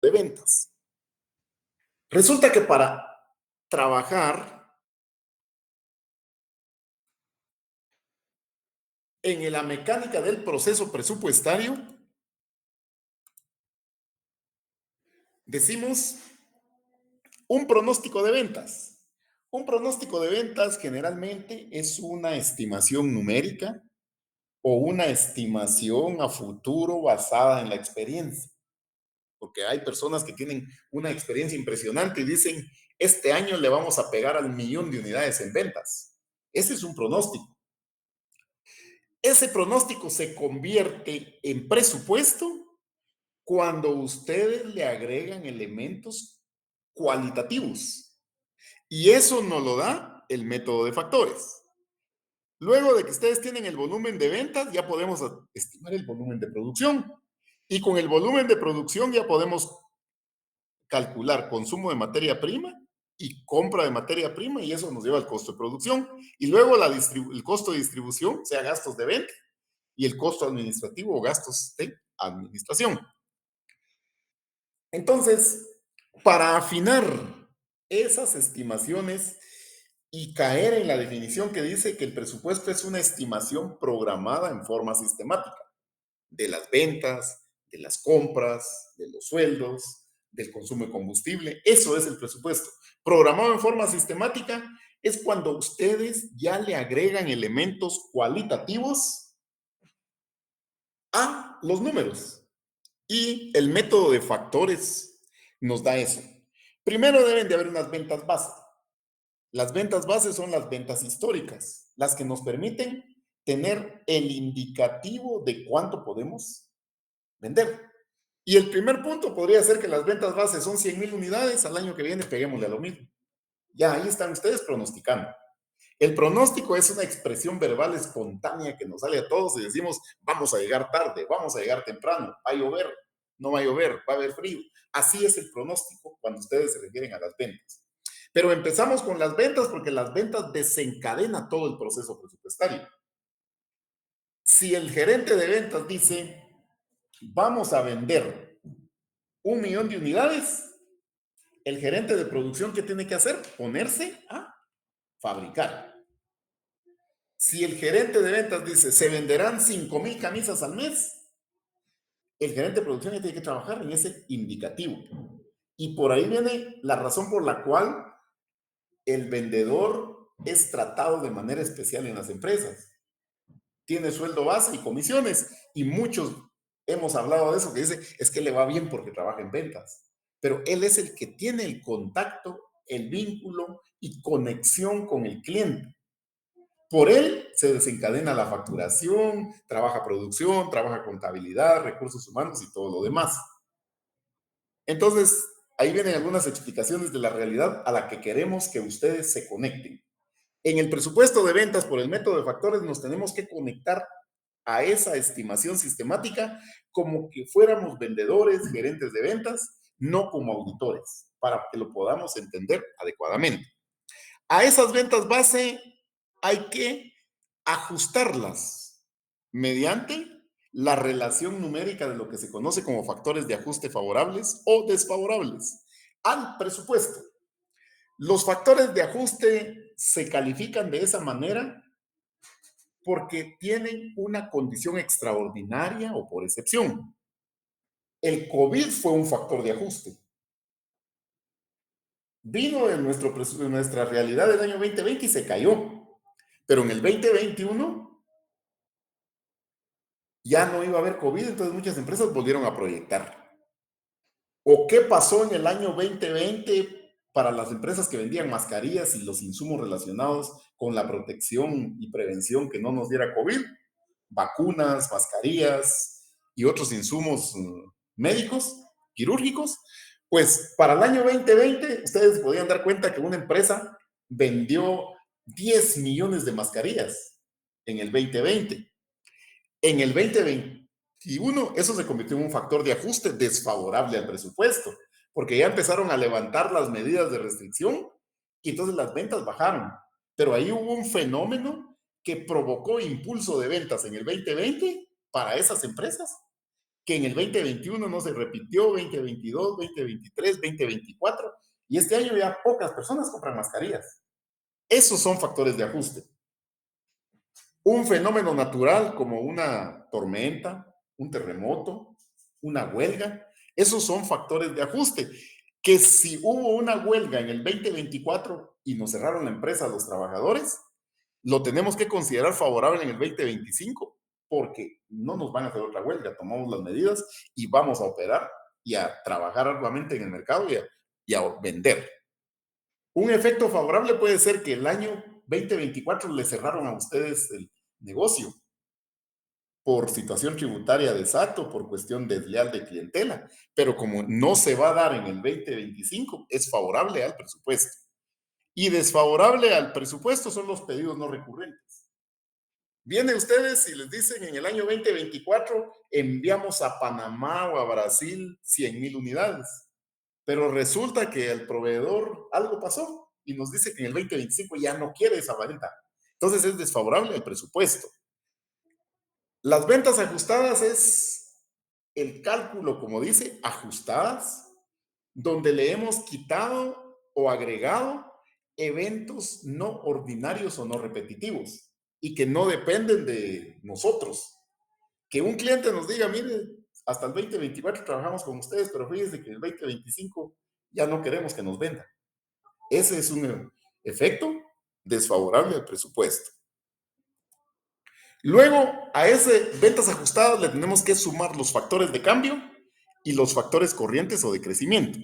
de ventas. Resulta que para trabajar en la mecánica del proceso presupuestario, decimos un pronóstico de ventas. Un pronóstico de ventas generalmente es una estimación numérica o una estimación a futuro basada en la experiencia. Porque hay personas que tienen una experiencia impresionante y dicen, este año le vamos a pegar al 1.000.000 de unidades en ventas. Ese es un pronóstico. Ese pronóstico se convierte en presupuesto cuando ustedes le agregan elementos cualitativos. Y eso nos lo da el método de factores. Luego de que ustedes tienen el volumen de ventas, ya podemos estimar el volumen de producción. Y con el volumen de producción ya podemos calcular consumo de materia prima y compra de materia prima, y eso nos lleva al costo de producción. Y luego el costo de distribución, sea gastos de venta, y el costo administrativo o gastos de administración. Entonces, para afinar esas estimaciones y caer en la definición que dice que el presupuesto es una estimación programada en forma sistemática de las ventas, de las compras, de los sueldos, del consumo de combustible. Eso es el presupuesto. Programado en forma sistemática es cuando ustedes ya le agregan elementos cualitativos a los números. Y el método de factores nos da eso. Primero deben de haber unas ventas base. Las ventas bases son las ventas históricas, las que nos permiten tener el indicativo de cuánto podemos vender. Y el primer punto podría ser que las ventas bases son 100,000 unidades, al año que viene peguémosle a lo mismo. Ya ahí están ustedes pronosticando. El pronóstico es una expresión verbal espontánea que nos sale a todos y decimos, vamos a llegar tarde, vamos a llegar temprano, va a llover, no va a llover, va a haber frío. Así es el pronóstico cuando ustedes se refieren a las ventas. Pero empezamos con las ventas porque las ventas desencadenan todo el proceso presupuestario. Si el gerente de ventas dice, vamos a vender 1.000.000 de unidades, el gerente de producción, ¿qué tiene que hacer? Ponerse a fabricar. Si el gerente de ventas dice, se venderán 5,000 camisas al mes, el gerente de producción ya tiene que trabajar en ese indicativo. Y por ahí viene la razón por la cual el vendedor es tratado de manera especial en las empresas. Tiene sueldo base y comisiones. Y muchos hemos hablado de eso, que dice, es que le va bien porque trabaja en ventas. Pero él es el que tiene el contacto, el vínculo y conexión con el cliente. Por él se desencadena la facturación, trabaja producción, trabaja contabilidad, recursos humanos y todo lo demás. Entonces, ahí vienen algunas explicaciones de la realidad a la que queremos que ustedes se conecten. En el presupuesto de ventas por el método de factores nos tenemos que conectar a esa estimación sistemática como que fuéramos vendedores, gerentes de ventas, no como auditores, para que lo podamos entender adecuadamente. A esas ventas base hay que ajustarlas mediante la relación numérica de lo que se conoce como factores de ajuste favorables o desfavorables al presupuesto. Los factores de ajuste se califican de esa manera porque tienen una condición extraordinaria o por excepción. El COVID fue un factor de ajuste. Vino en nuestra realidad del año 2020 y se cayó. Pero en el 2021 ya no iba a haber COVID, entonces muchas empresas volvieron a proyectar. ¿O qué pasó en el año 2020 para las empresas que vendían mascarillas y los insumos relacionados con la protección y prevención que no nos diera COVID? Vacunas, mascarillas y otros insumos médicos, quirúrgicos. Pues para el año 2020, ustedes podían dar cuenta que una empresa vendió 10 millones de mascarillas en el 2020. En el 2021, eso se convirtió en un factor de ajuste desfavorable al presupuesto, porque ya empezaron a levantar las medidas de restricción y entonces las ventas bajaron. Pero ahí hubo un fenómeno que provocó impulso de ventas en el 2020 para esas empresas que en el 2021 no se repitió, 2022, 2023, 2024, y este año ya pocas personas compran mascarillas. Esos son factores de ajuste. Un fenómeno natural como una tormenta, un terremoto, una huelga, esos son factores de ajuste. Que si hubo una huelga en el 2024 y nos cerraron la empresa a los trabajadores, lo tenemos que considerar favorable en el 2025 porque no nos van a hacer otra huelga. Tomamos las medidas y vamos a operar y a trabajar arduamente en el mercado y a vender. Un efecto favorable puede ser que el año 2024 le cerraron a ustedes el negocio por situación tributaria de SAT, por cuestión desleal de clientela, pero como no se va a dar en el 2025, es favorable al presupuesto. Y desfavorable al presupuesto son los pedidos no recurrentes. Vienen ustedes y les dicen en el año 2024 enviamos a Panamá o a Brasil 100,000 unidades, pero resulta que el proveedor algo pasó y nos dice que en el 2025 ya no quiere esa venta. Entonces es desfavorable al presupuesto. Las ventas ajustadas es el cálculo, como dice, ajustadas, donde le hemos quitado o agregado eventos no ordinarios o no repetitivos y que no dependen de nosotros. Que un cliente nos diga, mire, hasta el 2024 trabajamos con ustedes, pero fíjense que el 2025 ya no queremos que nos vendan. Ese es un efecto desfavorable al presupuesto. Luego, a ese ventas ajustadas le tenemos que sumar los factores de cambio y los factores corrientes o de crecimiento.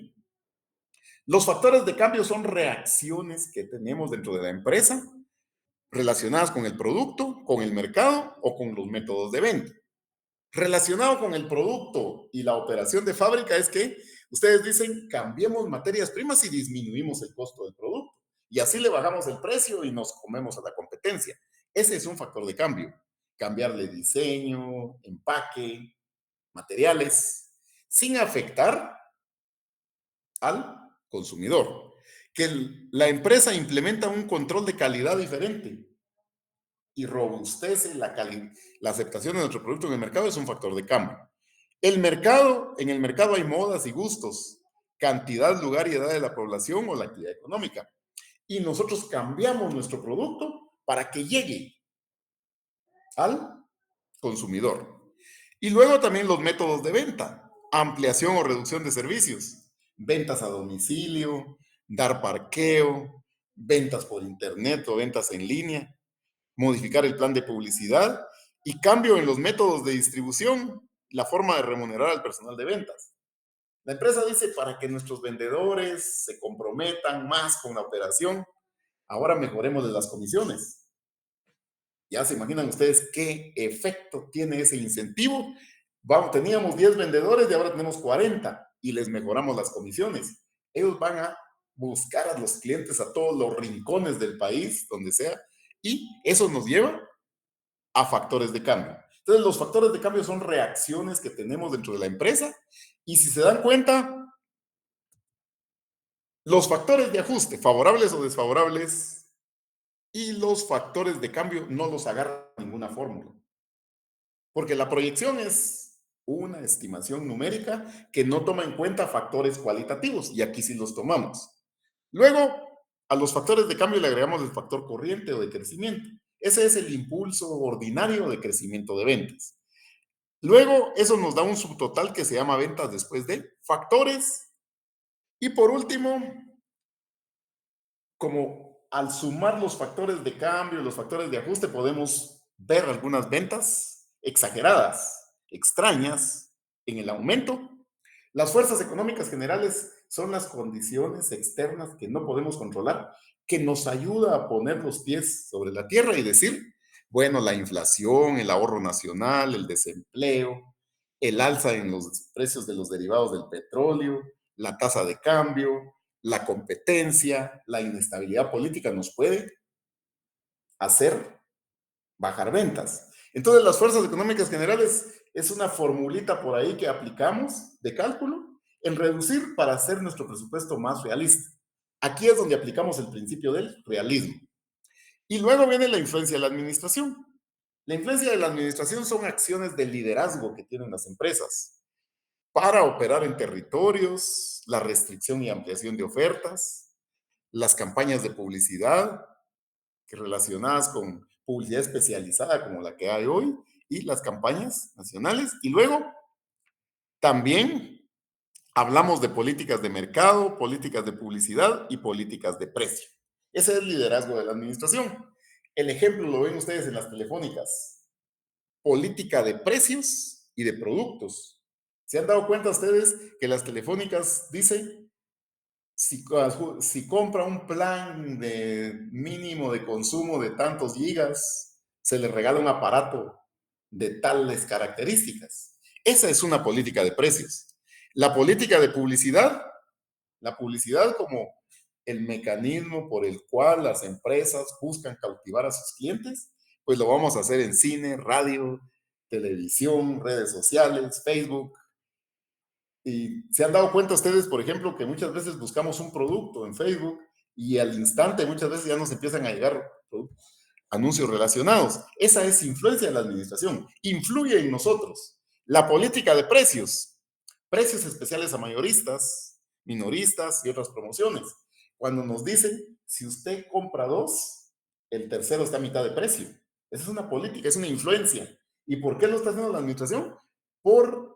Los factores de cambio son reacciones que tenemos dentro de la empresa relacionadas con el producto, con el mercado o con los métodos de venta. Relacionado con el producto y la operación de fábrica es que ustedes dicen cambiemos materias primas y disminuimos el costo del producto. Y así le bajamos el precio y nos comemos a la competencia. Ese es un factor de cambio. Cambiarle diseño, empaque, materiales, sin afectar al consumidor. Que la empresa implementa un control de calidad diferente y robustece la aceptación de nuestro producto en el mercado es un factor de cambio. En el mercado hay modas y gustos, cantidad, lugar y edad de la población o la actividad económica. Y nosotros cambiamos nuestro producto para que llegue al consumidor. Y luego también los métodos de venta, ampliación o reducción de servicios, ventas a domicilio, dar parqueo, ventas por internet o ventas en línea, modificar el plan de publicidad y cambio en los métodos de distribución, la forma de remunerar al personal de ventas. La empresa dice para que nuestros vendedores se comprometan más con la operación, ahora mejoremos las comisiones. Ya se imaginan ustedes qué efecto tiene ese incentivo. Vamos, teníamos 10 vendedores y ahora tenemos 40 y les mejoramos las comisiones. Ellos van a buscar a los clientes a todos los rincones del país, donde sea, y eso nos lleva a factores de cambio. Entonces, los factores de cambio son reacciones que tenemos dentro de la empresa y si se dan cuenta, los factores de ajuste, favorables o desfavorables, y los factores de cambio no los agarra ninguna fórmula. Porque la proyección es una estimación numérica que no toma en cuenta factores cualitativos, y aquí sí los tomamos. Luego, a los factores de cambio le agregamos el factor corriente o de crecimiento. Ese es el impulso ordinario de crecimiento de ventas. Luego, eso nos da un subtotal que se llama ventas después de factores. Y por último, como al sumar los factores de cambio, los factores de ajuste, podemos ver algunas ventas exageradas, extrañas en el aumento. Las fuerzas económicas generales son las condiciones externas que no podemos controlar, que nos ayuda a poner los pies sobre la tierra y decir, bueno, la inflación, el ahorro nacional, el desempleo, el alza en los precios de los derivados del petróleo, la tasa de cambio, la competencia, la inestabilidad política nos puede hacer bajar ventas. Entonces, las fuerzas económicas generales es una formulita por ahí que aplicamos de cálculo en reducir para hacer nuestro presupuesto más realista. Aquí es donde aplicamos el principio del realismo. Y luego viene la influencia de la administración. La influencia de la administración son acciones de liderazgo que tienen las empresas para operar en territorios, la restricción y ampliación de ofertas, las campañas de publicidad que relacionadas con publicidad especializada como la que hay hoy y las campañas nacionales. Y luego también hablamos de políticas de mercado, políticas de publicidad y políticas de precio. Ese es el liderazgo de la administración. El ejemplo lo ven ustedes en las telefónicas. Política de precios y de productos. ¿Se han dado cuenta ustedes que las telefónicas dicen si compra un plan de mínimo de consumo de tantos gigas, se le regala un aparato de tales características? Esa es una política de precios. La política de publicidad, la publicidad como el mecanismo por el cual las empresas buscan cautivar a sus clientes, pues lo vamos a hacer en cine, radio, televisión, redes sociales, Facebook. Y se han dado cuenta ustedes, por ejemplo, que muchas veces buscamos un producto en Facebook y al instante muchas veces ya nos empiezan a llegar anuncios relacionados. Esa es influencia de la administración, influye en nosotros. La política de precios, precios especiales a mayoristas, minoristas y otras promociones. Cuando nos dicen, si usted compra dos, el tercero está a mitad de precio. Esa es una política, es una influencia. ¿Y por qué lo está haciendo la administración? Por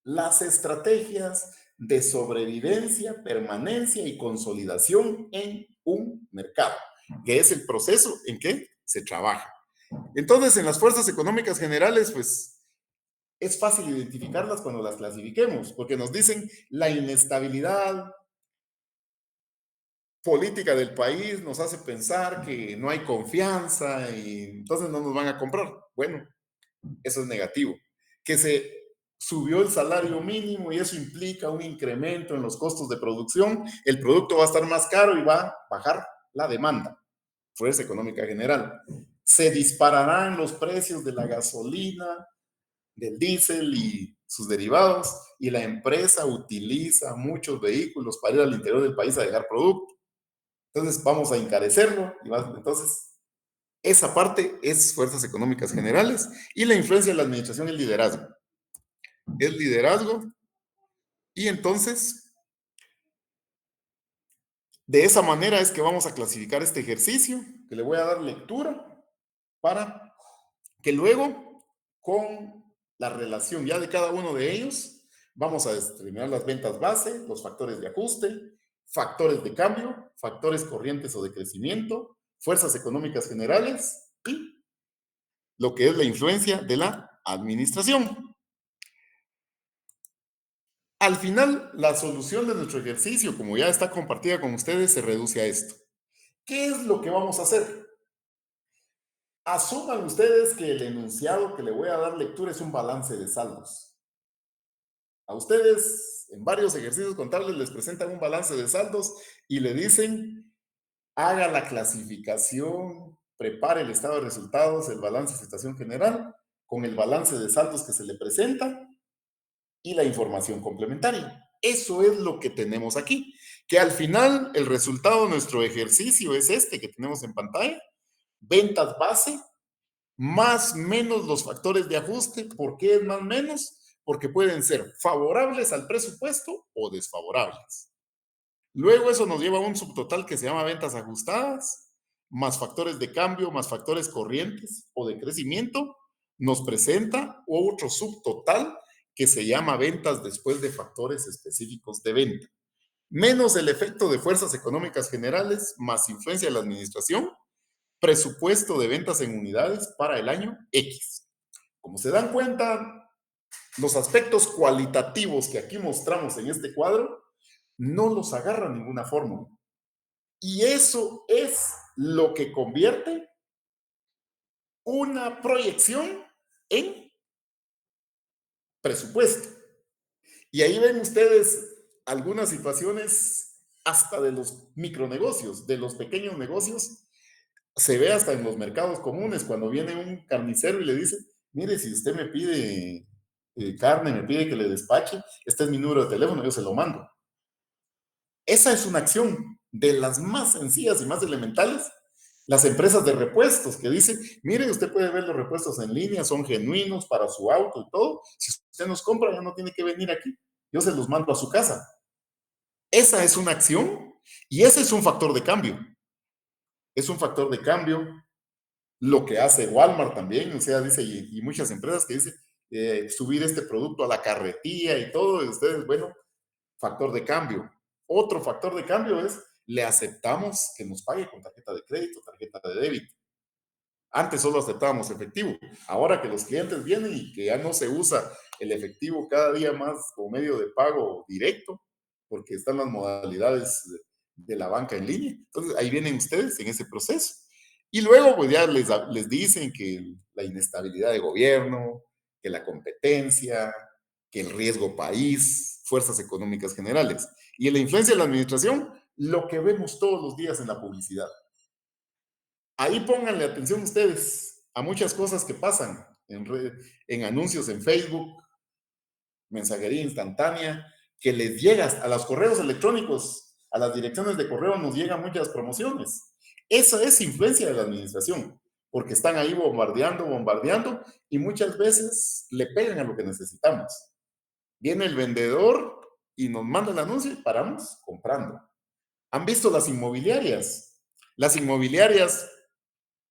las estrategias de sobrevivencia, permanencia y consolidación en un mercado, que es el proceso en que se trabaja. Entonces, en las fuerzas económicas generales, pues es fácil identificarlas cuando las clasifiquemos, porque nos dicen la inestabilidad política del país nos hace pensar que no hay confianza y entonces no nos van a comprar. Bueno, eso es negativo. Que se subió el salario mínimo y eso implica un incremento en los costos de producción, el producto va a estar más caro y va a bajar la demanda. Fuerza económica general. Se dispararán los precios de la gasolina, del diésel y sus derivados, y la empresa utiliza muchos vehículos para ir al interior del país a dejar producto. Entonces vamos a encarecerlo. Entonces, esa parte es fuerzas económicas generales y la influencia de la administración es liderazgo. Es liderazgo y entonces de esa manera es que vamos a clasificar este ejercicio, que le voy a dar lectura para que luego con la relación ya de cada uno de ellos vamos a determinar las ventas base, los factores de ajuste, factores de cambio, factores corrientes o de crecimiento, fuerzas económicas generales y lo que es la influencia de la administración. Al final, la solución de nuestro ejercicio, como ya está compartida con ustedes, se reduce a esto. ¿Qué es lo que vamos a hacer? Asuman ustedes que el enunciado que le voy a dar lectura es un balance de saldos. A ustedes, en varios ejercicios contables, les presentan un balance de saldos y le dicen, haga la clasificación, prepare el estado de resultados, el balance de situación general, con el balance de saldos que se le presenta y la información complementaria. Eso es lo que tenemos aquí, que al final el resultado de nuestro ejercicio es este que tenemos en pantalla, ventas base, más menos los factores de ajuste. ¿Por qué es más menos? Porque pueden ser favorables al presupuesto o desfavorables. Luego eso nos lleva a un subtotal que se llama ventas ajustadas, más factores de cambio, más factores corrientes o de crecimiento, nos presenta otro subtotal que se llama ventas después de factores específicos de venta, menos el efecto de fuerzas económicas generales, más influencia de la administración, presupuesto de ventas en unidades para el año X. Como se dan cuenta, los aspectos cualitativos que aquí mostramos en este cuadro no los agarra ninguna fórmula. Y eso es lo que convierte una proyección en presupuesto. Y ahí ven ustedes algunas situaciones hasta de los micronegocios, de los pequeños negocios. Se ve hasta en los mercados comunes cuando viene un carnicero y le dice, mire, si usted me pide carne, me pide que le despache, este es mi número de teléfono, yo se lo mando. Esa es una acción de las más sencillas y más elementales Las empresas de repuestos que dicen, mire, usted puede ver los repuestos en línea, son genuinos para su auto y todo. Si usted nos compra, ya no tiene que venir aquí. Yo se los mando a su casa. Esa es una acción y ese es un factor de cambio. Es un factor de cambio lo que hace Walmart también, o sea, dice, y muchas empresas que dicen subir este producto a la carretilla y todo, y ustedes, bueno, factor de cambio. Otro factor de cambio es, le aceptamos que nos pague con tarjeta de crédito, tarjeta de débito. Antes solo aceptábamos efectivo. Ahora que los clientes vienen y que ya no se usa el efectivo cada día más como medio de pago directo, porque están las modalidades de la banca en línea. Entonces, ahí vienen ustedes en ese proceso. Y luego, pues ya les dicen que la inestabilidad de gobierno, que la competencia, que el riesgo país, fuerzas económicas generales. Y en la influencia de la administración, lo que vemos todos los días en la publicidad. Ahí pónganle atención ustedes a muchas cosas que pasan en anuncios en Facebook, mensajería instantánea, que les llega a los correos electrónicos, a las direcciones de correo nos llegan muchas promociones. Esa es influencia de la administración, porque están ahí bombardeando, bombardeando, y muchas veces le pegan a lo que necesitamos. Viene el vendedor y nos manda el anuncio y paramos comprando. ¿Han visto las inmobiliarias? Las inmobiliarias,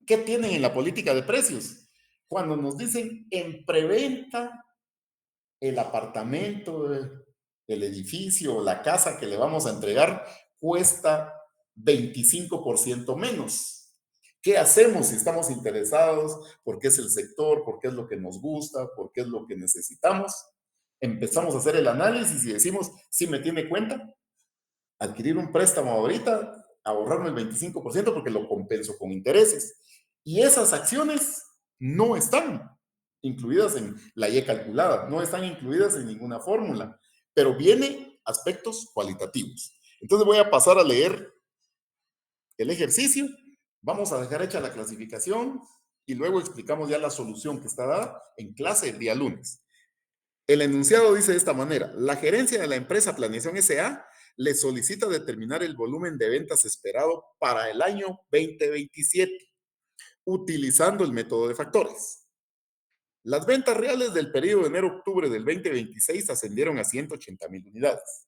¿qué tienen en la política de precios? Cuando nos dicen en preventa el apartamento, el edificio, la casa que le vamos a entregar cuesta 25% menos. ¿Qué hacemos si estamos interesados? ¿Por qué es el sector? ¿Por qué es lo que nos gusta? ¿Por qué es lo que necesitamos? Empezamos a hacer el análisis y decimos, ¿sí me tiene cuenta? Adquirir un préstamo ahorita, ahorrarme el 25% porque lo compenso con intereses. Y esas acciones no están incluidas en la Y calculada, no están incluidas en ninguna fórmula, pero vienen aspectos cualitativos. Entonces voy a pasar a leer el ejercicio, vamos a dejar hecha la clasificación y luego explicamos ya la solución que está dada en clase el día lunes. El enunciado dice de esta manera: la gerencia de la empresa Planeación S.A. le solicita determinar el volumen de ventas esperado para el año 2027, utilizando el método de factores. Las ventas reales del periodo de enero-octubre del 2026 ascendieron a 180,000 unidades.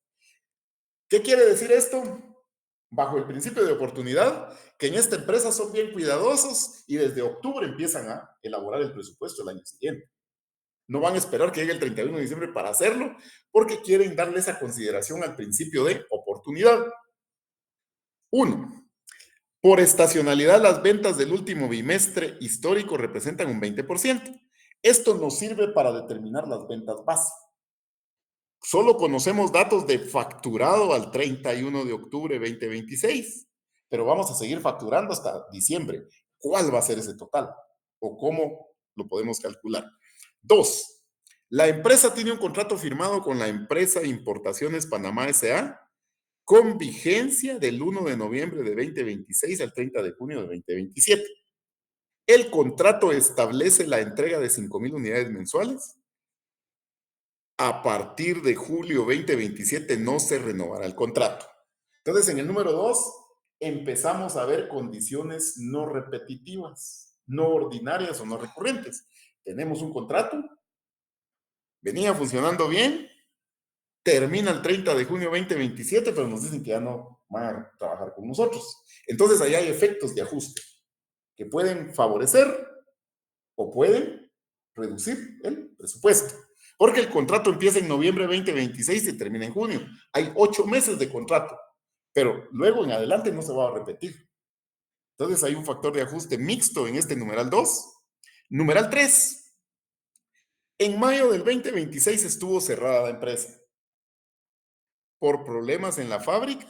¿Qué quiere decir esto? Bajo el principio de oportunidad, que en esta empresa son bien cuidadosos y desde octubre empiezan a elaborar el presupuesto el año siguiente. No van a esperar que llegue el 31 de diciembre para hacerlo, porque quieren darle esa consideración al principio de oportunidad. 1. Por estacionalidad, las ventas del último bimestre histórico representan un 20%. Esto nos sirve para determinar las ventas base. Solo conocemos datos de facturado al 31 de octubre 2026, pero vamos a seguir facturando hasta diciembre. ¿Cuál va a ser ese total? ¿O cómo lo podemos calcular? 2. La empresa tiene un contrato firmado con la empresa Importaciones Panamá S.A. con vigencia del 1 de noviembre de 2026 al 30 de junio de 2027. El contrato establece la entrega de 5,000 unidades mensuales. A partir de julio 2027 no se renovará el contrato. Entonces, en el número 2, empezamos a ver condiciones no repetitivas, no ordinarias o no recurrentes. Tenemos un contrato, venía funcionando bien, termina el 30 de junio 2027, pero nos dicen que ya no van a trabajar con nosotros. Entonces, ahí hay efectos de ajuste que pueden favorecer o pueden reducir el presupuesto. Porque el contrato empieza en noviembre 2026 y termina en junio. Hay 8 meses de contrato, pero luego en adelante no se va a repetir. Entonces hay un factor de ajuste mixto en este numeral 2. Numeral 3. En mayo del 2026 estuvo cerrada la empresa por problemas en la fábrica,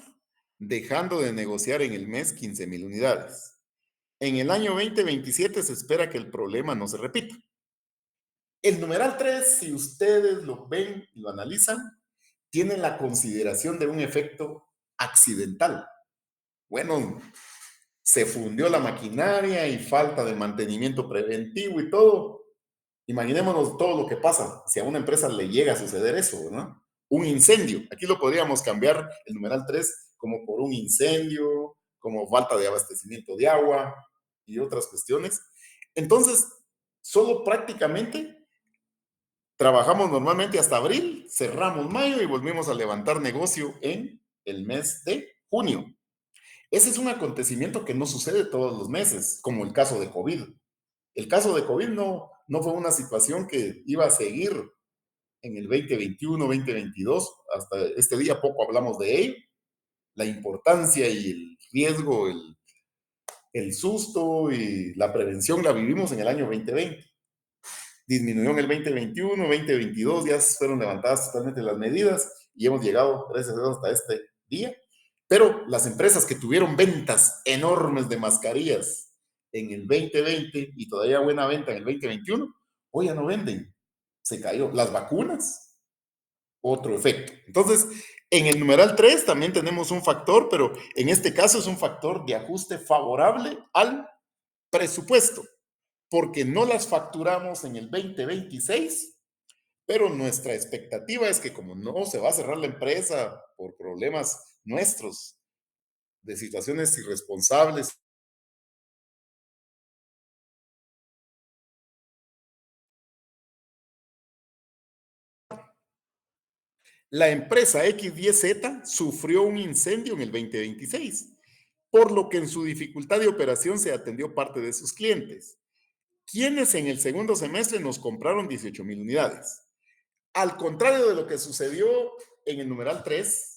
dejando de negociar en el mes 15,000 unidades. En el año 2027 se espera que el problema no se repita. El numeral 3, si ustedes lo ven y lo analizan, tiene la consideración de un efecto accidental. Bueno, se fundió la maquinaria y falta de mantenimiento preventivo y todo. Imaginémonos todo lo que pasa si a una empresa le llega a suceder eso, ¿no? Un incendio. Aquí lo podríamos cambiar el numeral 3 como por un incendio, como falta de abastecimiento de agua. y otras cuestiones. Entonces, solo prácticamente trabajamos normalmente hasta abril, cerramos mayo y volvimos a levantar negocio en el mes de junio. Ese es un acontecimiento que no sucede todos los meses, como el caso de COVID. El caso de COVID no fue una situación que iba a seguir en el 2021, 2022. Hasta este día poco hablamos de ello. La importancia y el riesgo, el susto y la prevención la vivimos en el año 2020. Disminuyó en el 2021, 2022, ya fueron levantadas totalmente las medidas y hemos llegado, gracias a Dios, hasta este día. Pero las empresas que tuvieron ventas enormes de mascarillas en el 2020 y todavía buena venta en el 2021, hoy ya no venden. Se cayó. Las vacunas, otro efecto. Entonces, en el numeral 3 también tenemos un factor, pero en este caso es un factor de ajuste favorable al presupuesto, porque no las facturamos en el 2026, pero nuestra expectativa es que como no se va a cerrar la empresa por problemas nuestros, de situaciones irresponsables, la empresa XYZ sufrió un incendio en el 2026, por lo que en su dificultad de operación se atendió parte de sus clientes, quienes en el segundo semestre nos compraron 18,000 unidades. Al contrario de lo que sucedió en el numeral 3,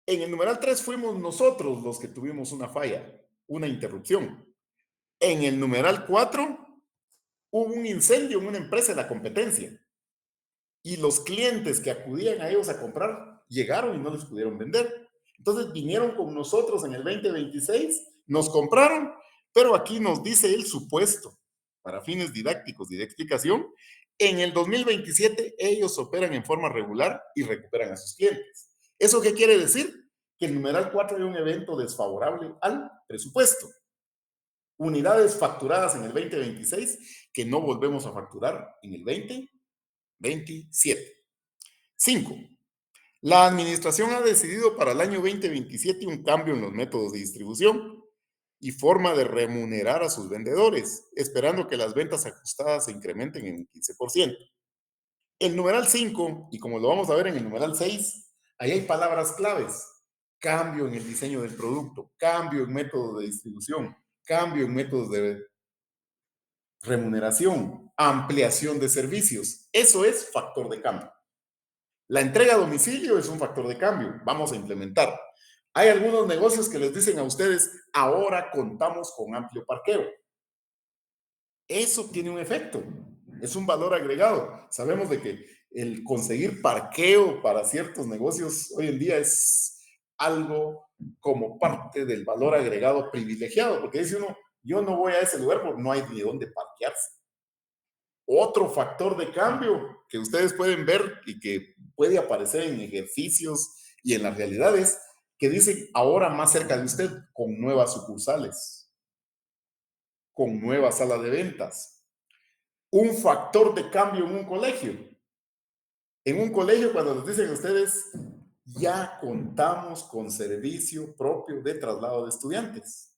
en el numeral 3 fuimos nosotros los que tuvimos una falla, una interrupción. En el numeral 4 hubo un incendio en una empresa de la competencia y los clientes que acudían a ellos a comprar llegaron y no les pudieron vender. Entonces vinieron con nosotros en el 2026, nos compraron, pero aquí nos dice el supuesto, para fines didácticos y de explicación, en el 2027 ellos operan en forma regular y recuperan a sus clientes. ¿Eso qué quiere decir? Que el numeral 4 hay un evento desfavorable al presupuesto. Unidades facturadas en el 2026 que no volvemos a facturar en el 2027. 5. La administración ha decidido para el año 2027 un cambio en los métodos de distribución y forma de remunerar a sus vendedores, esperando que las ventas ajustadas se incrementen en un 15%. El numeral 5, y como lo vamos a ver en el numeral 6, ahí hay palabras claves. Cambio en el diseño del producto, cambio en métodos de distribución, cambio en métodos de remuneración, ampliación de servicios. Eso es factor de cambio. La entrega a domicilio es un factor de cambio. Vamos a implementar. Hay algunos negocios que les dicen a ustedes, ahora contamos con amplio parqueo. Eso tiene un efecto. Es un valor agregado. Sabemos de que el conseguir parqueo para ciertos negocios hoy en día es algo como parte del valor agregado privilegiado, porque dice uno, yo no voy a ese lugar porque no hay ni dónde parquearse. Otro factor de cambio que ustedes pueden ver y que puede aparecer en ejercicios y en las realidades que dicen ahora más cerca de usted con nuevas sucursales, con nueva sala de ventas. Un factor de cambio en un colegio. En un colegio cuando les dicen a ustedes ya contamos con servicio propio de traslado de estudiantes.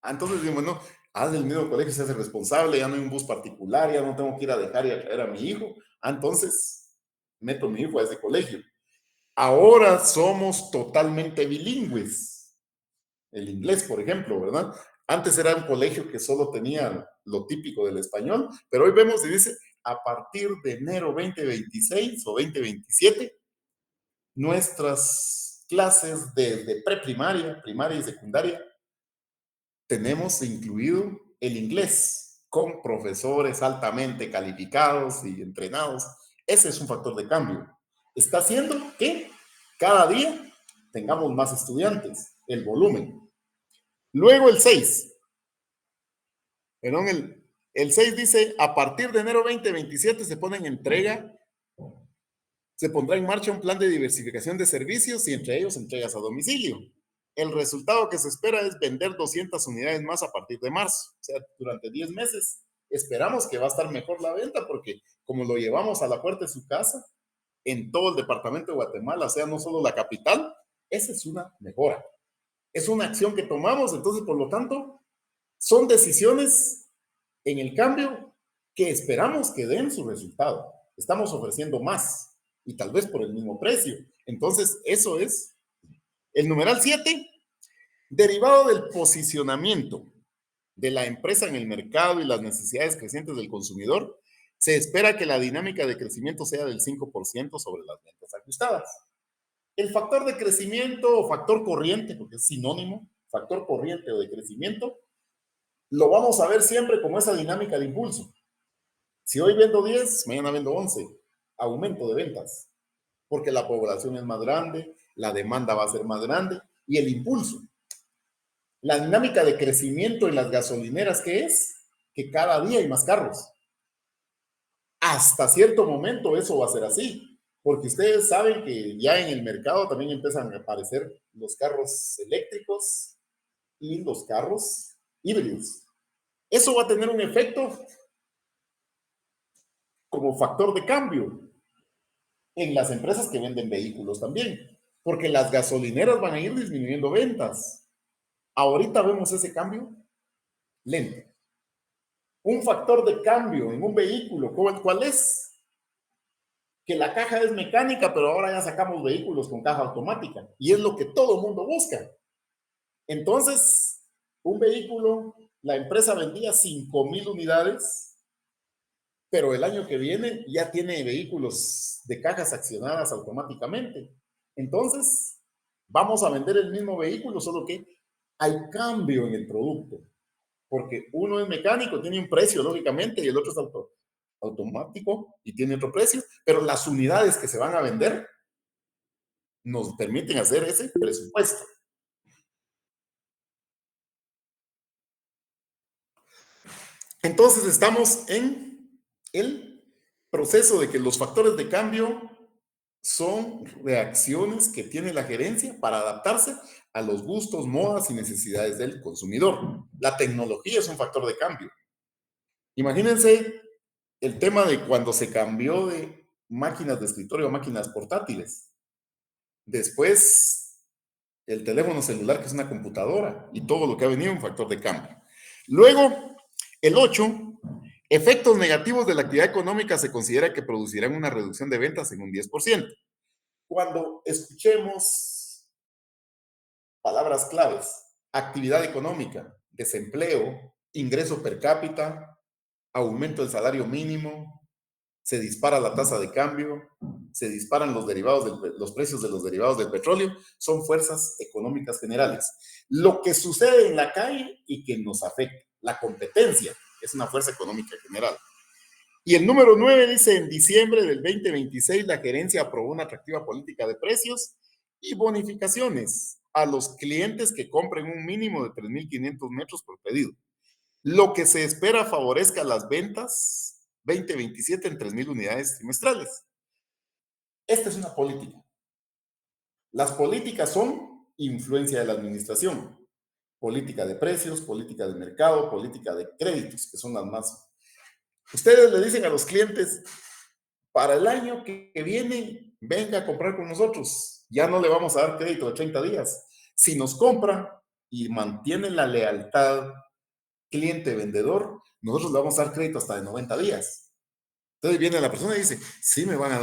Entonces decimos, bueno, haz el mismo colegio, se hace responsable, ya no hay un bus particular, ya no tengo que ir a dejar y a traer a mi hijo. Entonces meto a mi hijo a ese colegio. Ahora somos totalmente bilingües. El inglés, por ejemplo, ¿verdad? Antes era un colegio que solo tenía lo típico del español, pero hoy vemos y dice, a partir de enero 2026 o 2027, nuestras clases de preprimaria, primaria y secundaria tenemos incluido el inglés con profesores altamente calificados y entrenados. Ese es un factor de cambio. Está haciendo que cada día tengamos más estudiantes, el volumen. Luego el 6, perdón, el 6 dice, a partir de enero 2027 se pone en entrega, se pondrá en marcha un plan de diversificación de servicios y entre ellos entregas a domicilio. El resultado que se espera es vender 200 unidades más a partir de marzo. O sea, durante 10 meses esperamos que va a estar mejor la venta porque como lo llevamos a la puerta de su casa, en todo el departamento de Guatemala, o sea, no solo la capital, esa es una mejora. Es una acción que tomamos, entonces, por lo tanto, son decisiones en el cambio que esperamos que den su resultado. Estamos ofreciendo más y tal vez por el mismo precio. Entonces, eso es el numeral 7, derivado del posicionamiento de la empresa en el mercado y las necesidades crecientes del consumidor. Se espera que la dinámica de crecimiento sea del 5% sobre las ventas ajustadas. El factor de crecimiento o factor corriente, porque es sinónimo, factor corriente o de crecimiento, lo vamos a ver siempre como esa dinámica de impulso. Si hoy vendo 10, mañana vendo 11. Aumento de ventas, porque la población es más grande, la demanda va a ser más grande y el impulso. La dinámica de crecimiento en las gasolineras, ¿qué es? Que cada día hay más carros. Hasta cierto momento eso va a ser así, porque ustedes saben que ya en el mercado también empiezan a aparecer los carros eléctricos y los carros híbridos. Eso va a tener un efecto como factor de cambio en las empresas que venden vehículos también, porque las gasolineras van a ir disminuyendo ventas. Ahorita vemos ese cambio lento. Un factor de cambio en un vehículo, ¿cuál es? Que la caja es mecánica, pero ahora ya sacamos vehículos con caja automática y es lo que todo el mundo busca. Entonces, un vehículo, la empresa vendía 5,000 unidades, pero el año que viene ya tiene vehículos de cajas accionadas automáticamente. Entonces, vamos a vender el mismo vehículo, solo que hay cambio en el producto, porque uno es mecánico, tiene un precio, lógicamente, y el otro es automático y tiene otro precio, pero las unidades que se van a vender nos permiten hacer ese presupuesto. Entonces estamos en el proceso de que los factores de cambio son reacciones que tiene la gerencia para adaptarse a los gustos, modas y necesidades del consumidor. La tecnología es un factor de cambio. Imagínense el tema de cuando se cambió de máquinas de escritorio a máquinas portátiles. Después, el teléfono celular, que es una computadora, y todo lo que ha venido, un factor de cambio. Luego, el 8, efectos negativos de la actividad económica se considera que producirán una reducción de ventas en un 10%. Cuando escuchemos palabras claves, actividad económica, desempleo, ingreso per cápita, aumento del salario mínimo, se dispara la tasa de cambio, se disparan los precios de los derivados del petróleo, son fuerzas económicas generales. Lo que sucede en la calle y que nos afecta, la competencia, es una fuerza económica general. Y el número 9 dice, en diciembre del 2026, la gerencia aprobó una atractiva política de precios y bonificaciones a los clientes que compren un mínimo de 3,500 metros por pedido. Lo que se espera favorezca las ventas 2027 en 3,000 unidades trimestrales. Esta es una política. Las políticas son influencia de la administración. Política de precios, política de mercado, política de créditos, que son las más. Ustedes le dicen a los clientes, para el año que viene, venga a comprar con nosotros. Ya no le vamos a dar crédito de 30 días. Si nos compra y mantiene la lealtad cliente-vendedor, nosotros le vamos a dar crédito hasta de 90 días. Entonces viene la persona y dice, sí, me van a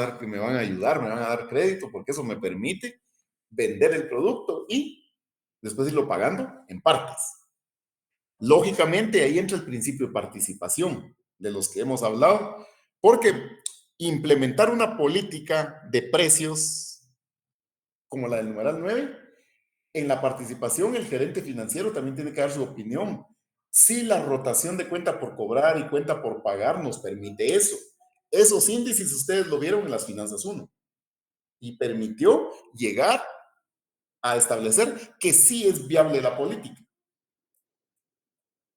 ayudar, me van a dar crédito porque eso me permite vender el producto y después irlo pagando en partes. Lógicamente ahí entra el principio de participación de los que hemos hablado, porque implementar una política de precios como la del numeral 9, en la participación el gerente financiero también tiene que dar su opinión. Si la rotación de cuenta por cobrar y cuenta por pagar nos permite eso. Esos índices ustedes lo vieron en las finanzas 1 y permitió llegar a establecer que sí es viable la política.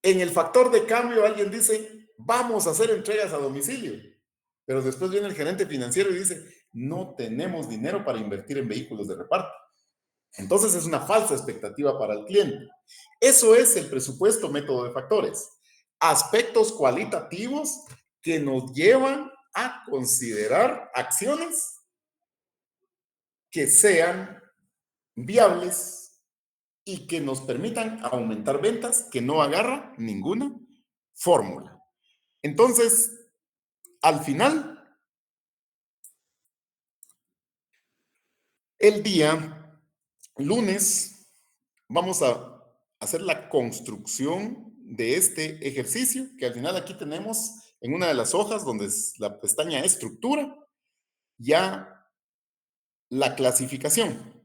En el factor de cambio alguien dice, vamos a hacer entregas a domicilio, pero después viene el gerente financiero y dice, no tenemos dinero para invertir en vehículos de reparto. Entonces es una falsa expectativa para el cliente. Eso es el presupuesto método de factores. Aspectos cualitativos que nos llevan a considerar acciones que sean viables y que nos permitan aumentar ventas que no agarra ninguna fórmula. Entonces, al final, el día lunes, vamos a hacer la construcción de este ejercicio, que al final aquí tenemos en una de las hojas donde es la pestaña estructura, ya la clasificación.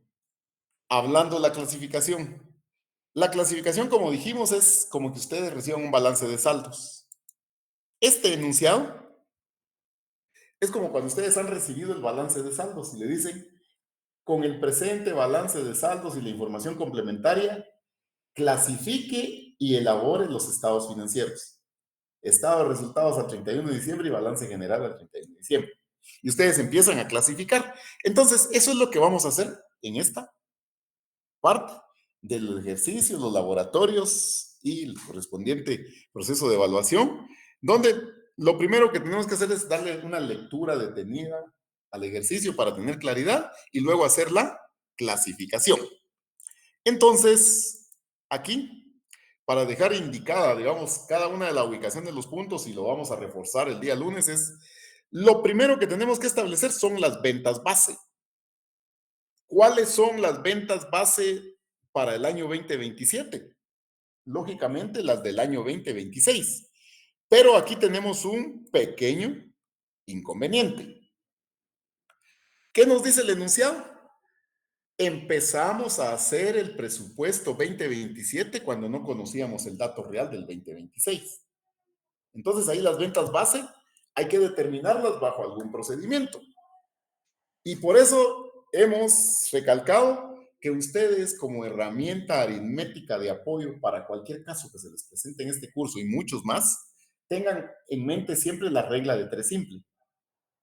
Hablando de la clasificación, como dijimos, es como que ustedes reciban un balance de saldos. Este enunciado es como cuando ustedes han recibido el balance de saldos y le dicen, con el presente balance de saldos y la información complementaria, clasifique y elabore los estados financieros. Estado de resultados al 31 de diciembre y balance general al 31 de diciembre. Y ustedes empiezan a clasificar. Entonces, eso es lo que vamos a hacer en esta parte del ejercicio, los laboratorios y el correspondiente proceso de evaluación, donde lo primero que tenemos que hacer es darle una lectura detenida al ejercicio para tener claridad y luego hacer la clasificación. Entonces, aquí, para dejar indicada, digamos, cada una de la ubicación de los puntos y lo vamos a reforzar el día lunes, es lo primero que tenemos que establecer son las ventas base. ¿Cuáles son las ventas base para el año 2027? Lógicamente las del año 2026. Pero aquí tenemos un pequeño inconveniente. ¿Qué nos dice el enunciado? Empezamos a hacer el presupuesto 2027 cuando no conocíamos el dato real del 2026. Entonces ahí las ventas base hay que determinarlas bajo algún procedimiento. Y por eso hemos recalcado que ustedes como herramienta aritmética de apoyo para cualquier caso que se les presente en este curso y muchos más, tengan en mente siempre la regla de 3 simple.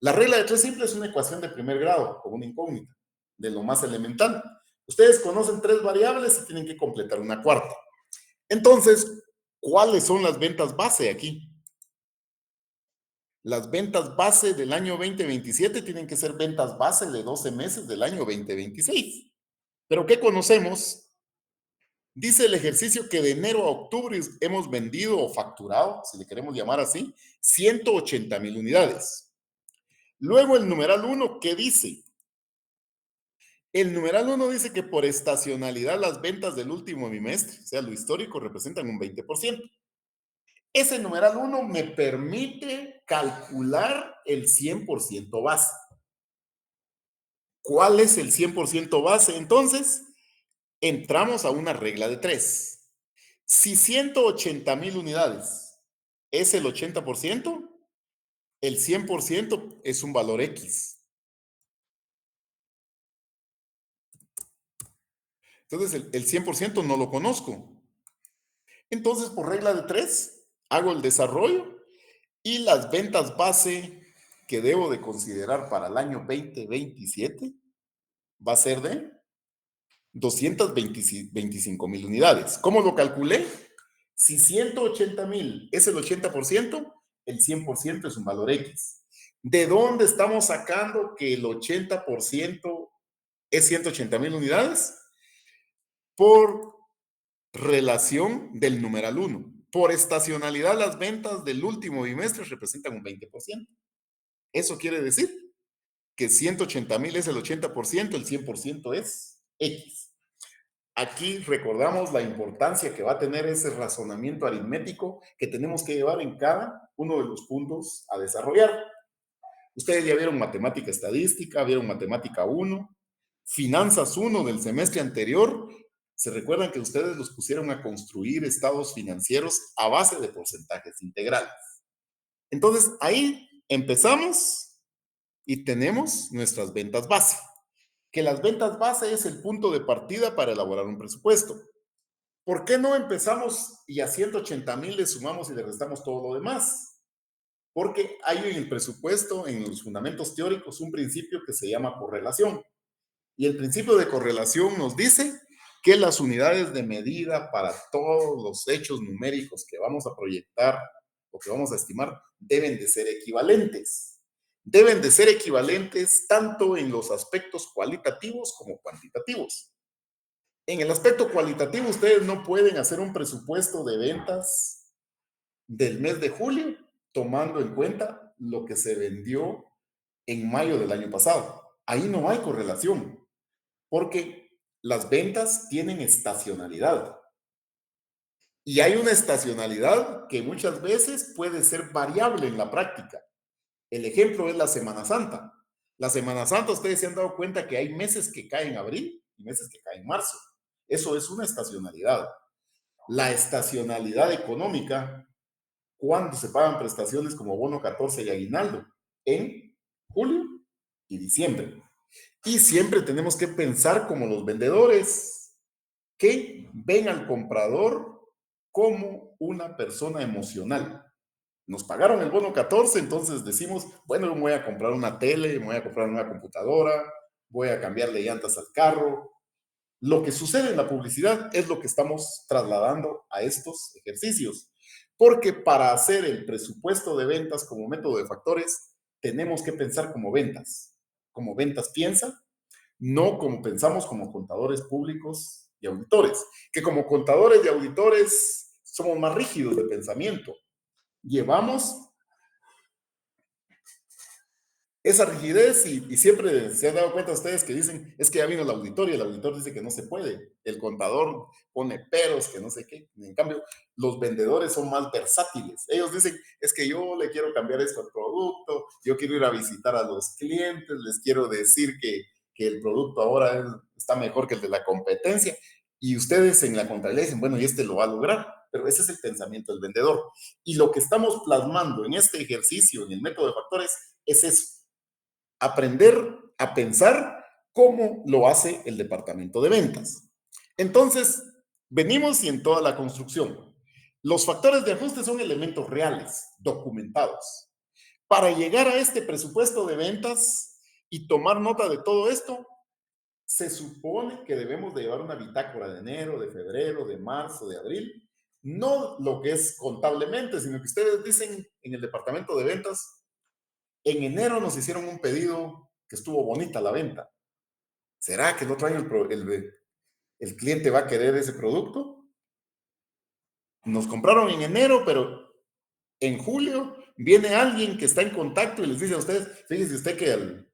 La regla de 3 simple es una ecuación de primer grado con una incógnita, de lo más elemental. Ustedes conocen 3 variables y tienen que completar una cuarta. Entonces, ¿cuáles son las ventas base aquí? Las ventas base del año 2027 tienen que ser ventas base de 12 meses del año 2026. ¿Pero qué conocemos? Dice el ejercicio que de enero a octubre hemos vendido o facturado, si le queremos llamar así, 180,000 unidades. Luego el numeral 1, ¿qué dice? El numeral 1 dice que por estacionalidad las ventas del último bimestre, o sea, lo histórico, representan un 20%. Ese numeral 1 me permite calcular el 100% base. ¿Cuál es el 100% base? Entonces, entramos a una regla de 3. Si 180,000 unidades es el 80%, el 100% es un valor X. Entonces, el 100% no lo conozco. Entonces, por regla de 3, hago el desarrollo y las ventas base que debo de considerar para el año 2027 va a ser de 225,000 unidades. ¿Cómo lo calculé? Si 180,000 es el 80%, el 100% es un valor X. ¿De dónde estamos sacando que el 80% es 180,000 unidades? Por relación del numeral 1. Por estacionalidad, las ventas del último bimestre representan un 20%. Eso quiere decir que 180,000 es el 80%, el 100% es X. Aquí recordamos la importancia que va a tener ese razonamiento aritmético que tenemos que llevar en cada uno de los puntos a desarrollar. Ustedes ya vieron matemática estadística, vieron matemática 1, finanzas 1 del semestre anterior. Se recuerdan que ustedes los pusieron a construir estados financieros a base de porcentajes integrales. Entonces, ahí empezamos y tenemos nuestras ventas base. Que las ventas base es el punto de partida para elaborar un presupuesto. ¿Por qué no empezamos y a 180,000 le sumamos y le restamos todo lo demás? Porque hay en el presupuesto, en los fundamentos teóricos, un principio que se llama correlación. Y el principio de correlación nos dice que las unidades de medida para todos los hechos numéricos que vamos a proyectar o que vamos a estimar deben de ser equivalentes. Deben de ser equivalentes tanto en los aspectos cualitativos como cuantitativos. En el aspecto cualitativo, ustedes no pueden hacer un presupuesto de ventas del mes de julio tomando en cuenta lo que se vendió en mayo del año pasado. Ahí no hay correlación, porque las ventas tienen estacionalidad. Y hay una estacionalidad que muchas veces puede ser variable en la práctica. El ejemplo es la Semana Santa. La Semana Santa, ustedes se han dado cuenta que hay meses que caen en abril y meses que caen en marzo. Eso es una estacionalidad. La estacionalidad económica, cuando se pagan prestaciones como bono 14 y aguinaldo, en julio y diciembre. Y siempre tenemos que pensar como los vendedores, que ven al comprador como una persona emocional. Nos pagaron el bono 14, entonces decimos, bueno, me voy a comprar una tele, me voy a comprar una computadora, voy a cambiarle llantas al carro. Lo que sucede en la publicidad es lo que estamos trasladando a estos ejercicios, porque para hacer el presupuesto de ventas como método de factores, tenemos que pensar como ventas piensa, no como pensamos como contadores públicos y auditores, que como contadores y auditores somos más rígidos de pensamiento. Llevamos esa rigidez y siempre se han dado cuenta ustedes que dicen, es que ya vino el auditor y el auditor dice que no se puede, el contador pone peros, que no sé qué. En cambio, los vendedores son más versátiles. Ellos dicen, es que yo le quiero cambiar esto al producto, yo quiero ir a visitar a los clientes, les quiero decir que el producto ahora está mejor que el de la competencia. Y ustedes en la contabilidad dicen, bueno, y este lo va a lograr. Pero ese es el pensamiento del vendedor. Y lo que estamos plasmando en este ejercicio, en el método de factores, es eso, aprender a pensar cómo lo hace el departamento de ventas. Entonces, venimos y en toda la construcción. Los factores de ajuste son elementos reales, documentados. Para llegar a este presupuesto de ventas y tomar nota de todo esto, se supone que debemos de llevar una bitácora de enero, de febrero, de marzo, de abril. No lo que es contablemente, sino que ustedes dicen en el departamento de ventas, en enero nos hicieron un pedido que estuvo bonita la venta. ¿Será que el otro año el cliente va a querer ese producto? Nos compraron en enero, pero en julio viene alguien que está en contacto y les dice a ustedes, fíjese usted que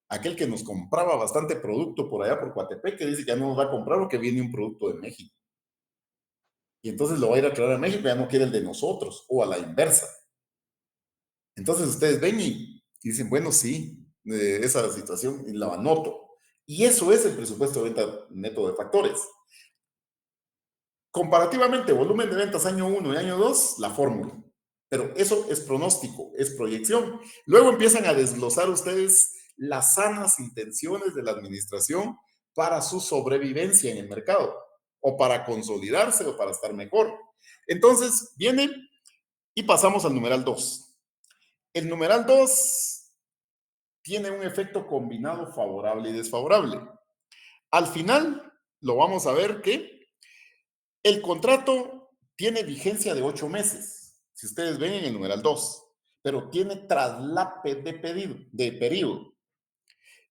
aquel que nos compraba bastante producto por allá por Coatepec, que dice que ya no nos va a comprar porque viene un producto de México. Y entonces lo va a ir a traer a México, ya no quiere el de nosotros, o a la inversa. Entonces ustedes ven y dicen, bueno, sí, esa situación y la anoto. Y eso es el presupuesto de venta neto de factores. Comparativamente, volumen de ventas año 1 y año 2, la fórmula. Pero eso es pronóstico, es proyección. Luego empiezan a desglosar ustedes las sanas intenciones de la administración para su sobrevivencia en el mercado, o para consolidarse, o para estar mejor. Entonces, viene y pasamos al numeral 2. El numeral 2 tiene un efecto combinado favorable y desfavorable. Al final, lo vamos a ver que el contrato tiene vigencia de 8 meses, si ustedes ven en el numeral 2, pero tiene traslape de periodo.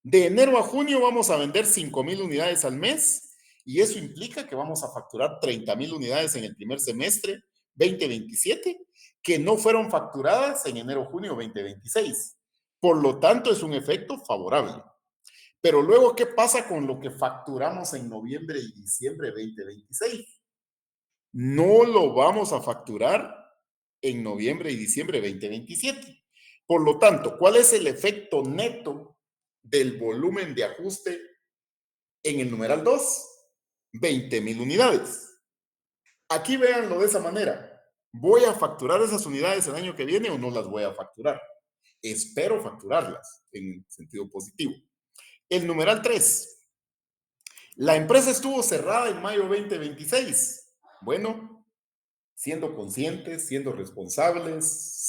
De enero a junio vamos a vender 5,000 unidades al mes y eso implica que vamos a facturar 30,000 unidades en el primer semestre 2027 que no fueron facturadas en enero-junio 2026. Por lo tanto, es un efecto favorable. Pero luego, ¿qué pasa con lo que facturamos en noviembre y diciembre 2026? No lo vamos a facturar en noviembre y diciembre 2027. Por lo tanto, ¿cuál es el efecto neto del volumen de ajuste en el numeral 2? 20,000 unidades. Aquí véanlo de esa manera. ¿Voy a facturar esas unidades el año que viene o no las voy a facturar? Espero facturarlas en sentido positivo. El numeral 3. La empresa estuvo cerrada en mayo 2026. Bueno, siendo conscientes, siendo responsables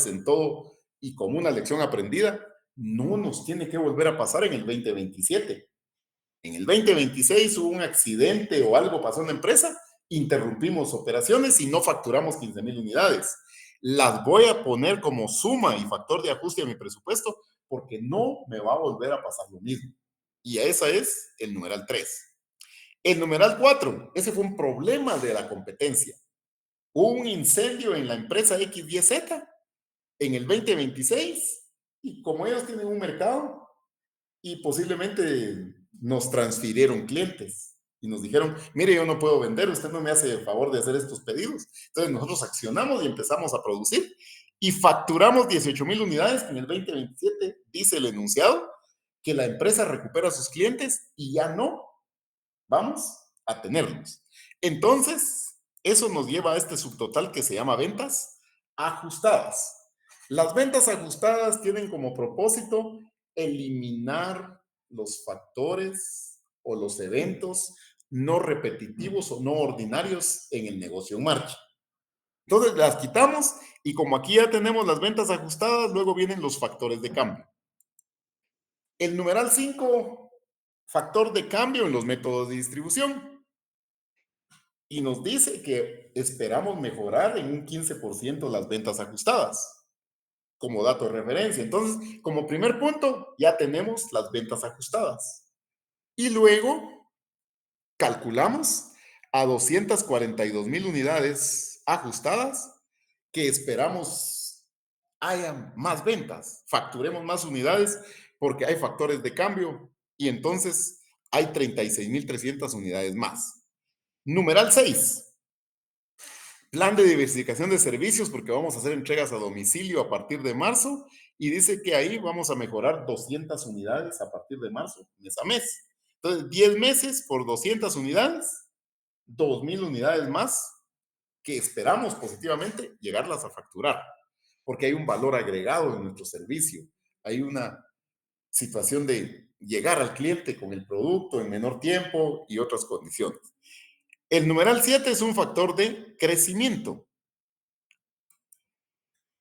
en todo y como una lección aprendida, no nos tiene que volver a pasar en el 2027. En el 2026 hubo un accidente o algo pasó en la empresa, interrumpimos operaciones y no facturamos 15,000 unidades. Las voy a poner como suma y factor de ajuste a mi presupuesto porque no me va a volver a pasar lo mismo. Y esa es el numeral 3. El numeral 4, ese fue un problema de la competencia. Hubo un incendio en la empresa XYZ en el 2026 y como ellos tienen un mercado y posiblemente nos transfirieron clientes y nos dijeron, mire, yo no puedo vender, usted no me hace el favor de hacer estos pedidos. Entonces nosotros accionamos y empezamos a producir y facturamos 18,000 unidades. En el 2027 dice el enunciado que la empresa recupera a sus clientes y ya no vamos a tenerlos. Entonces, eso nos lleva a este subtotal que se llama ventas ajustadas. Las ventas ajustadas tienen como propósito eliminar los factores o los eventos no repetitivos o no ordinarios en el negocio en marcha. Entonces las quitamos y como aquí ya tenemos las ventas ajustadas, luego vienen los factores de cambio. El numeral 5, factor de cambio en los métodos de distribución. Y nos dice que esperamos mejorar en un 15% las ventas ajustadas como dato de referencia. Entonces, como primer punto, ya tenemos las ventas ajustadas. Y luego calculamos a 242,000 unidades ajustadas que esperamos haya más ventas, facturemos más unidades porque hay factores de cambio y entonces hay 36,300 unidades más. Numeral 6. Plan de diversificación de servicios porque vamos a hacer entregas a domicilio a partir de marzo y dice que ahí vamos a mejorar 200 unidades a partir de marzo, mes a mes. Entonces, 10 meses por 200 unidades, 2,000 unidades más que esperamos positivamente llegarlas a facturar, porque hay un valor agregado en nuestro servicio. Hay una situación de llegar al cliente con el producto en menor tiempo y otras condiciones. El numeral 7 es un factor de crecimiento.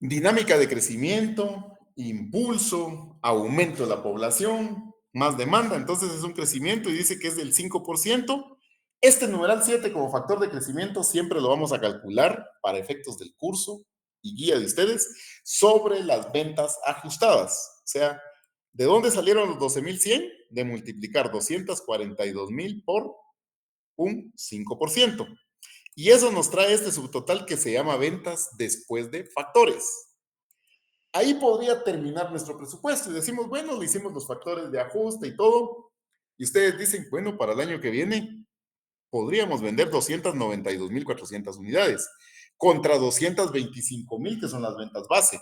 Dinámica de crecimiento, impulso, aumento de la población, más demanda. Entonces es un crecimiento y dice que es del 5%. Este numeral 7 como factor de crecimiento siempre lo vamos a calcular para efectos del curso y guía de ustedes sobre las ventas ajustadas. O sea, ¿de dónde salieron los 12,100? De multiplicar 242,000 por un 5%. Y eso nos trae este subtotal que se llama ventas después de factores. Ahí podría terminar nuestro presupuesto y decimos, bueno, le hicimos los factores de ajuste y todo. Y ustedes dicen, bueno, para el año que viene podríamos vender 292,400 unidades contra 225,000 que son las ventas base.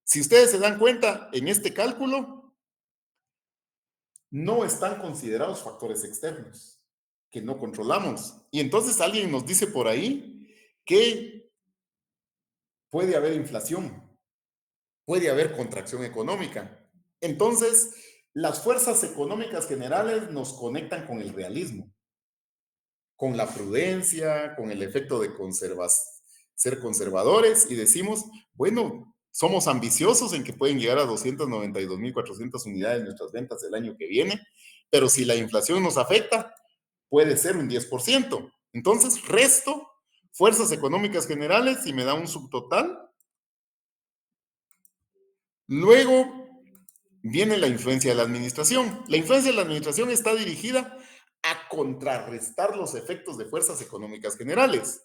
Si ustedes se dan cuenta, en este cálculo no están considerados factores externos que no controlamos. Y entonces alguien nos dice por ahí que puede haber inflación, puede haber contracción económica. Entonces, las fuerzas económicas generales nos conectan con el realismo, con la prudencia, con el efecto de ser conservadores y decimos, bueno, somos ambiciosos en que pueden llegar a 292,400 unidades nuestras ventas el año que viene, pero si la inflación nos afecta, puede ser un 10%. Entonces, resto fuerzas económicas generales y me da un subtotal. Luego viene la influencia de la administración. La influencia de la administración está dirigida a contrarrestar los efectos de fuerzas económicas generales.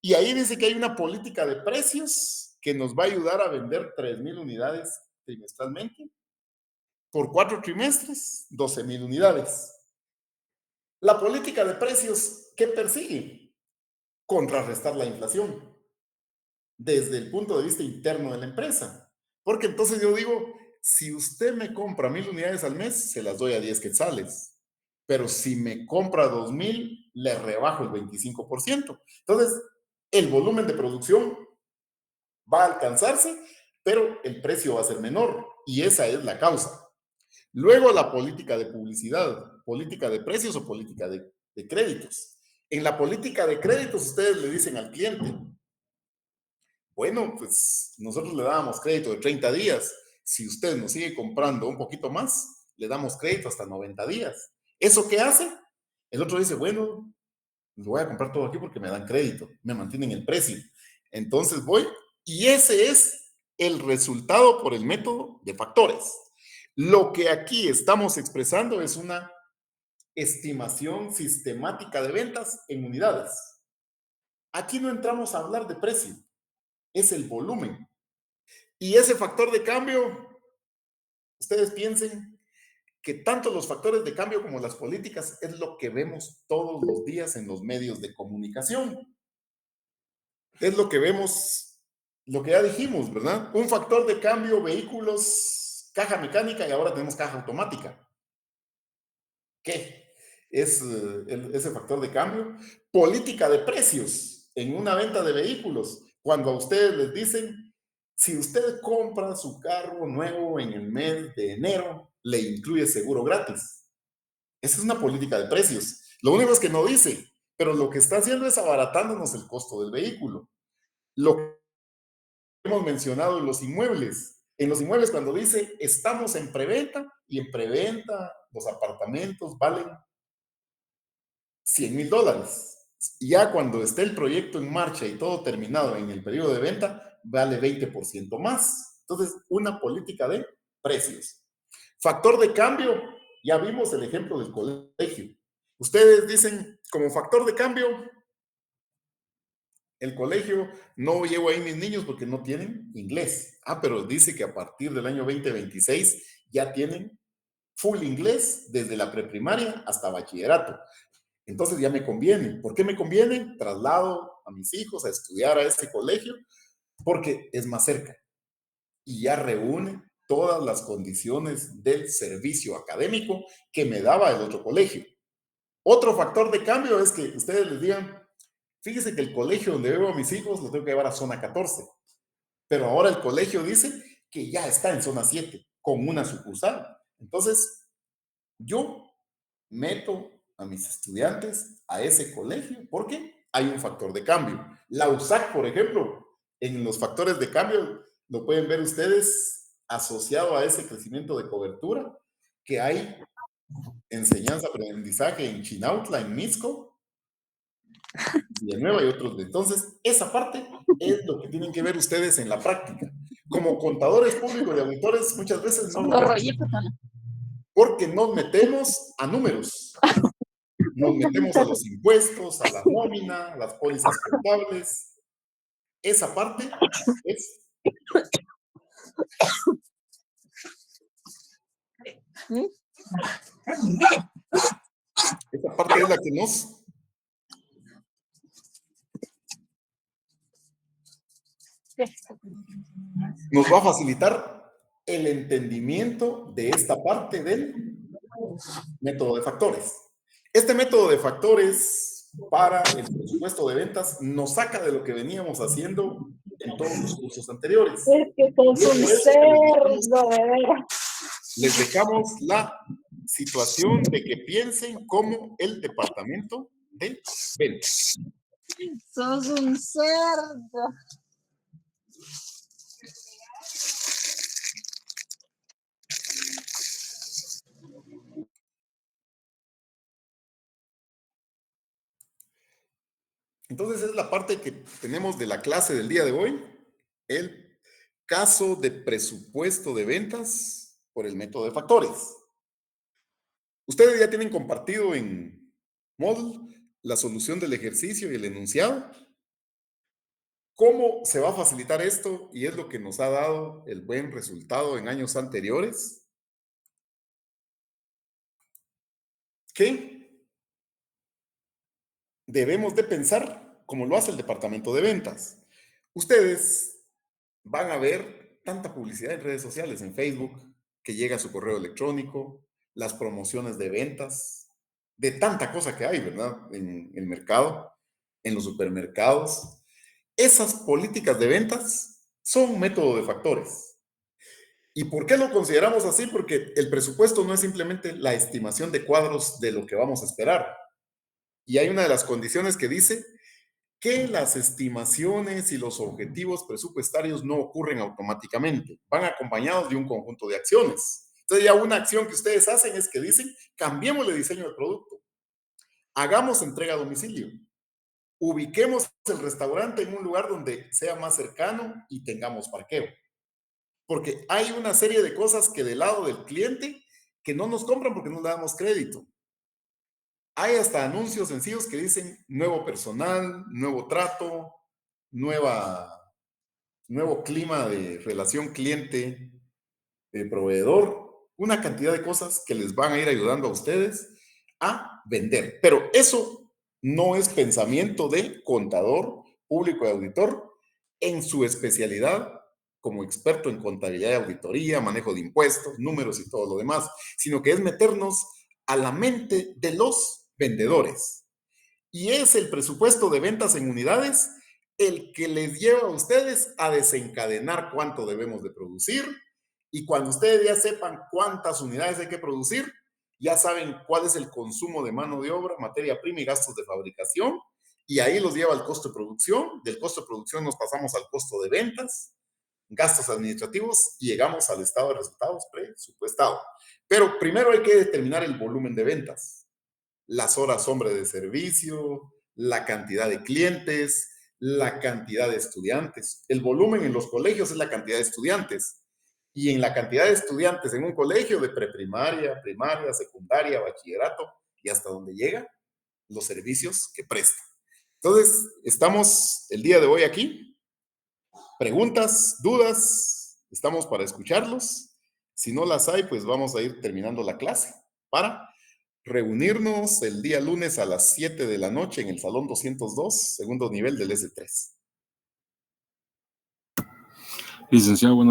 Y ahí dice que hay una política de precios que nos va a ayudar a vender 3,000 unidades trimestralmente. Por 4 trimestres, 12,000 unidades. La política de precios, ¿qué persigue? Contrarrestar la inflación desde el punto de vista interno de la empresa. Porque entonces yo digo, si usted me compra 1,000 unidades al mes, se las doy a 10 quetzales. Pero si me compra 2,000, le rebajo el 25%. Entonces, el volumen de producción va a alcanzarse, pero el precio va a ser menor. Y esa es la causa. Luego, la política de publicidad, política de precios o política de créditos. En la política de créditos, ustedes le dicen al cliente, bueno, pues nosotros le dábamos crédito de 30 días. Si usted nos sigue comprando un poquito más, le damos crédito hasta 90 días. ¿Eso qué hace? El otro dice, bueno, lo voy a comprar todo aquí porque me dan crédito, me mantienen el precio. Entonces voy y ese es el resultado por el método de factores. Lo que aquí estamos expresando es una estimación sistemática de ventas en unidades. Aquí no entramos a hablar de precio, es el volumen. Y ese factor de cambio, ustedes piensen que tanto los factores de cambio como las políticas es lo que vemos todos los días en los medios de comunicación. Es lo que vemos, lo que ya dijimos, ¿verdad? Un factor de cambio, vehículos, caja mecánica y ahora tenemos caja automática. ¿Qué es ese factor de cambio? Política de precios en una venta de vehículos. Cuando a ustedes les dicen, si usted compra su carro nuevo en el mes de enero, le incluye seguro gratis. Esa es una política de precios. Lo único es que no dice, pero lo que está haciendo es abaratándonos el costo del vehículo. Lo que hemos mencionado en los inmuebles. En los inmuebles cuando dice estamos en preventa y en preventa los apartamentos valen $100,000. Y ya cuando esté el proyecto en marcha y todo terminado en el periodo de venta, vale 20% más. Entonces, una política de precios. Factor de cambio, ya vimos el ejemplo del colegio. Ustedes dicen, como factor de cambio, el colegio, no llevo ahí mis niños porque no tienen inglés. Ah, pero dice que a partir del año 2026 ya tienen full inglés desde la preprimaria hasta bachillerato. Entonces ya me conviene. ¿Por qué me conviene? Traslado a mis hijos a estudiar a este colegio porque es más cerca y ya reúne todas las condiciones del servicio académico que me daba el otro colegio. Otro factor de cambio es que ustedes les digan, fíjese que el colegio donde veo a mis hijos lo tengo que llevar a zona 14, pero ahora el colegio dice que ya está en zona 7 con una sucursal. Entonces, yo meto a mis estudiantes a ese colegio porque hay un factor de cambio. La USAC, por ejemplo, en los factores de cambio, lo pueden ver ustedes asociado a ese crecimiento de cobertura que hay enseñanza, aprendizaje en Chinautla, en Misco, Villanueva y otros. Entonces, esa parte es lo que tienen que ver ustedes en la práctica. Como contadores públicos y auditores, muchas veces no lo vemos porque nos metemos a números. Nos metemos a los impuestos, a la nómina, a las pólizas contables. Esa parte es, esa parte es la que nos va a facilitar el entendimiento de esta parte del método de factores. Este método de factores para el presupuesto de ventas nos saca de lo que veníamos haciendo en todos los cursos anteriores. Es que sos un cerdo, de veras. Les dejamos la situación de que piensen como el departamento de ventas. Sos un cerdo. Entonces es la parte que tenemos de la clase del día de hoy, el caso de presupuesto de ventas por el método de factores. Ustedes ya tienen compartido en Moodle la solución del ejercicio y el enunciado. ¿Cómo se va a facilitar esto? Y es lo que nos ha dado el buen resultado en años anteriores. Que debemos de pensar como lo hace el departamento de ventas. Ustedes van a ver tanta publicidad en redes sociales, en Facebook, que llega a su correo electrónico, las promociones de ventas, de tanta cosa que hay, ¿verdad? En el mercado, en los supermercados. Esas políticas de ventas son un método de factores. ¿Y por qué lo consideramos así? Porque el presupuesto no es simplemente la estimación de cuadros de lo que vamos a esperar. Y hay una de las condiciones que dice que las estimaciones y los objetivos presupuestarios no ocurren automáticamente, van acompañados de un conjunto de acciones. Entonces ya una acción que ustedes hacen es que dicen, cambiemos el diseño del producto, hagamos entrega a domicilio, ubiquemos el restaurante en un lugar donde sea más cercano y tengamos parqueo. Porque hay una serie de cosas que del lado del cliente que no nos compran porque no le damos crédito. Hay hasta anuncios sencillos que dicen nuevo personal, nuevo trato, nuevo clima de relación cliente-proveedor, una cantidad de cosas que les van a ir ayudando a ustedes a vender. Pero eso no es pensamiento de contador público y auditor en su especialidad como experto en contabilidad y auditoría, manejo de impuestos, números y todo lo demás, sino que es meternos a la mente de los vendedores. Y es el presupuesto de ventas en unidades el que les lleva a ustedes a desencadenar cuánto debemos de producir. Y cuando ustedes ya sepan cuántas unidades hay que producir, ya saben cuál es el consumo de mano de obra, materia prima y gastos de fabricación. Y ahí los lleva al costo de producción. Del costo de producción nos pasamos al costo de ventas, gastos administrativos y llegamos al estado de resultados presupuestado. Pero primero hay que determinar el volumen de ventas, las horas hombre de servicio, la cantidad de clientes, la cantidad de estudiantes. El volumen en los colegios es la cantidad de estudiantes. Y en la cantidad de estudiantes en un colegio de preprimaria, primaria, secundaria, bachillerato y hasta donde llega, los servicios que presta. Entonces, estamos el día de hoy aquí. Preguntas, dudas, estamos para escucharlos. Si no las hay, pues vamos a ir terminando la clase para reunirnos el día lunes a las 7 de la noche en el Salón 202, segundo nivel del S3. Licenciado, buenas noches.